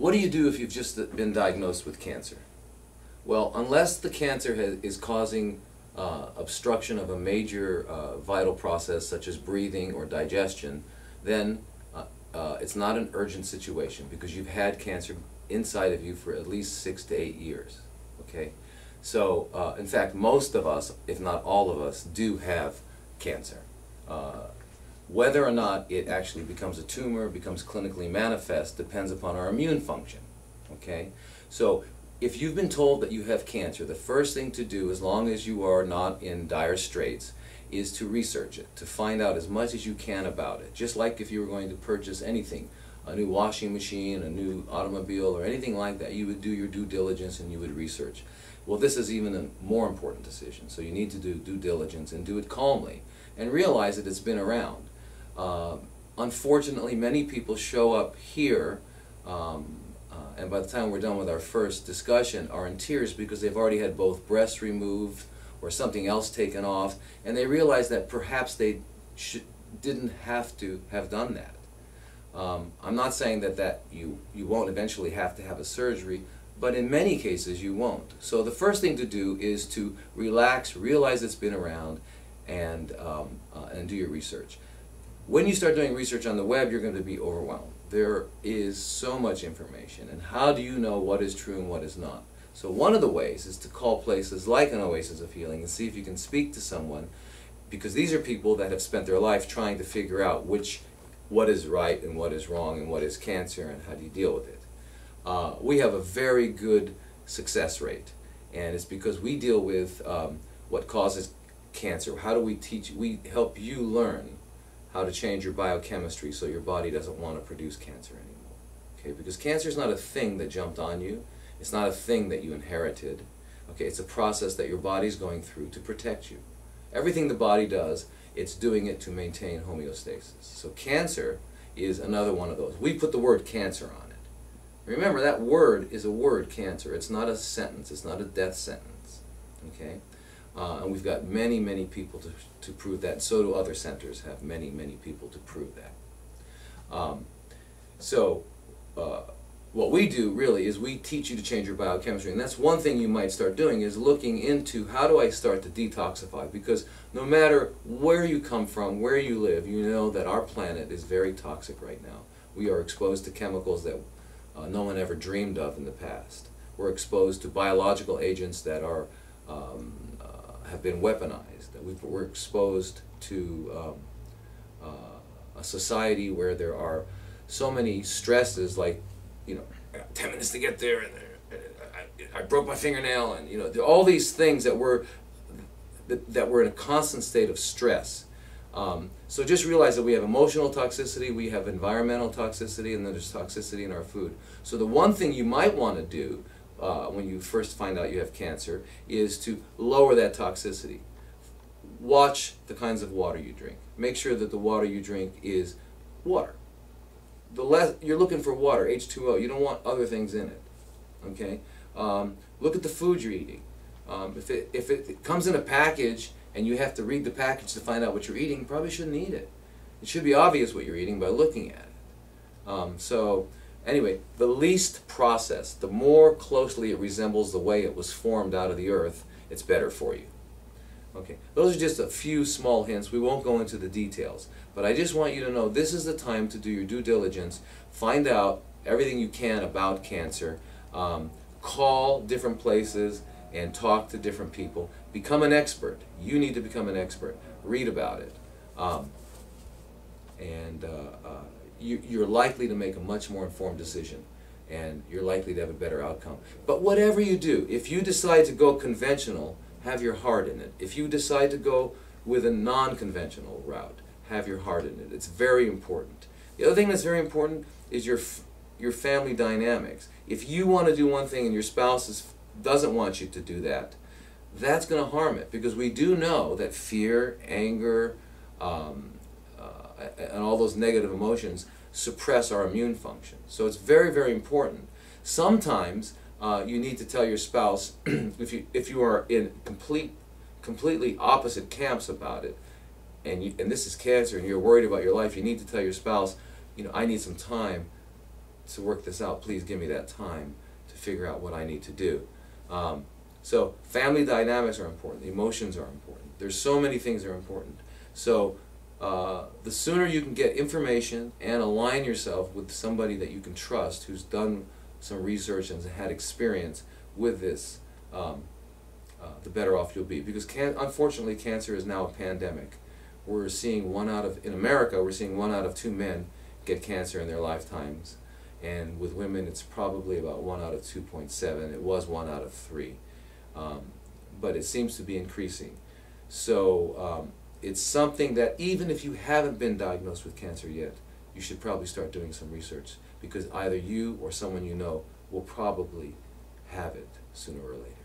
What do you do if you've just been diagnosed with cancer? Well, unless the cancer is causing obstruction of a major vital process such as breathing or digestion, then it's not an urgent situation because you've had cancer inside of you for at least 6 to 8 years. Okay? So, in fact, most of us, if not all of us, do have cancer. Whether or not it actually becomes a tumor, becomes clinically manifest, depends upon our immune function. Okay? So, if you've been told that you have cancer, the first thing to do, as long as you are not in dire straits, is to research it, to find out as much as you can about it. Just like if you were going to purchase anything, a new washing machine, a new automobile, or anything like that, you would do your due diligence and you would research. Well, this is even a more important decision, so you need to do due diligence and do it calmly and realize that it's been around. Unfortunately, many people show up here and by the time we're done with our first discussion are in tears because they've already had both breasts removed or something else taken off, and they realize that perhaps they didn't have to have done that. I'm not saying that you won't eventually have to have a surgery, but in many cases you won't. So the first thing to do is to relax, realize it's been around, and do your research. When you start doing research on the web, you're going to be overwhelmed. There is so much information, and how do you know what is true and what is not? So one of the ways is to call places like An Oasis of Healing and see if you can speak to someone, because these are people that have spent their life trying to figure out what is right and what is wrong and what is cancer and how do you deal with it. We have a very good success rate, and it's because we deal with what causes cancer. How do we teach? We help you learn how to change your biochemistry so your body doesn't want to produce cancer anymore. Okay, because cancer is not a thing that jumped on you. It's not a thing that you inherited. Okay, it's a process that your body's going through to protect you. Everything the body does, it's doing it to maintain homeostasis. So cancer is another one of those. We put the word cancer on it. Remember, that word is a word, cancer. It's not a sentence. It's not a death sentence. Okay? And we've got many, many people to prove that. So do other centers have many, many people to prove that. What we do really is we teach you to change your biochemistry, and that's one thing you might start doing is looking into how do I start to detoxify, because no matter where you come from, where you live, you know that our planet is very toxic right now. We are exposed to chemicals that no one ever dreamed of in the past. We're exposed to biological agents that are have been weaponized. We're exposed to a society where there are so many stresses, like, you know, I got 10 minutes to get there, and I broke my fingernail, and, you know, all these things that we're in a constant state of stress. So just realize that we have emotional toxicity, we have environmental toxicity, and then there's toxicity in our food. So the one thing you might want to do when you first find out you have cancer is to lower that toxicity. Watch the kinds of water you drink. Make sure that the water you drink is water. You're looking for water, H2O. You don't want other things in it. Okay? Look at the food you're eating. If it comes in a package and you have to read the package to find out what you're eating, you probably shouldn't eat it. It should be obvious what you're eating by looking at it. So anyway, the least processed, the more closely it resembles the way it was formed out of the earth, it's better for you. Okay, those are just a few small hints. We won't go into the details, but I just want you to know this is the time to do your due diligence, find out everything you can about cancer, call different places and talk to different people. Become an expert. You need to become an expert. Read about it. You're likely to make a much more informed decision, and you're likely to have a better outcome. But whatever you do, if you decide to go conventional, have your heart in it. If you decide to go with a non-conventional route, have your heart in it. It's very important. The other thing that's very important is your family dynamics. If you want to do one thing and your spouse doesn't want you to do that, that's going to harm it, because we do know that fear, anger, and all those negative emotions suppress our immune function. So it's very, very important. Sometimes you need to tell your spouse, if you are in completely opposite camps about it, and this is cancer and you're worried about your life, you need to tell your spouse, you know, I need some time to work this out. Please give me that time to figure out what I need to do. So family dynamics are important. Emotions are important. There's so many things that are important. So the sooner you can get information and align yourself with somebody that you can trust, who's done some research and has had experience with this, the better off you'll be. Because unfortunately, cancer is now a pandemic. We're seeing in America, we're seeing 1 out of 2 men get cancer in their lifetimes. And with women, it's probably about 1 out of 2.7. It was 1 out of 3. But it seems to be increasing. So it's something that even if you haven't been diagnosed with cancer yet, you should probably start doing some research, because either you or someone you know will probably have it sooner or later.